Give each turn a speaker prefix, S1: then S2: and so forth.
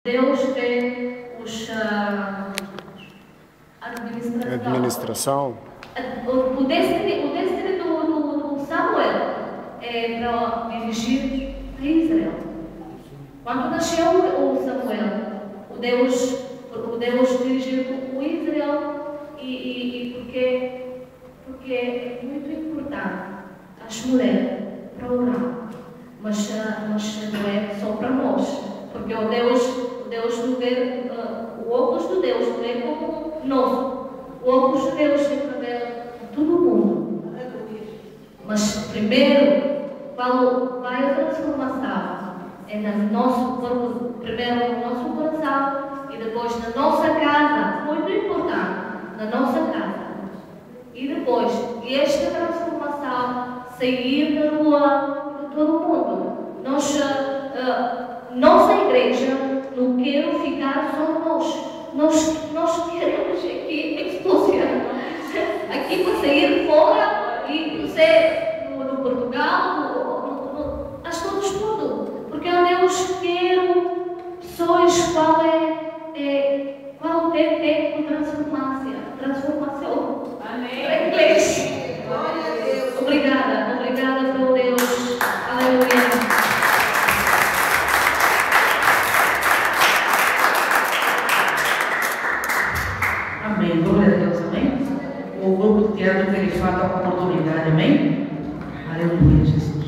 S1: Deus vê a administração. O destino do Samuel é para dirigir a Israel. Quando nasceu o Samuel, o Deus dirigiu o Israel porque é muito importante as mulheres para orar, mas não é só para nós, porque o Deus não vê o óculos de Deus não é como nós. O óculos de Deus é para ver todo mundo. Mas primeiro, quando vai a transformação, é no nosso corpo, primeiro no nosso coração e depois na nossa casa, muito importante, na nossa casa. E depois, esta transformação, sair da rua de todo mundo. Nossa igreja não quer ficar só nós. Nós queremos aqui explodir. Aqui para sair fora e ser no Portugal, acho todos tudo. Porque Deus quer pessoas qual tem transformação. Amém. Em inglês. Obrigada por Deus. Aleluia.
S2: Amém, glória a Deus, amém? O grupo de teatro que ele falta a oportunidade, amém? Aleluia, Jesus.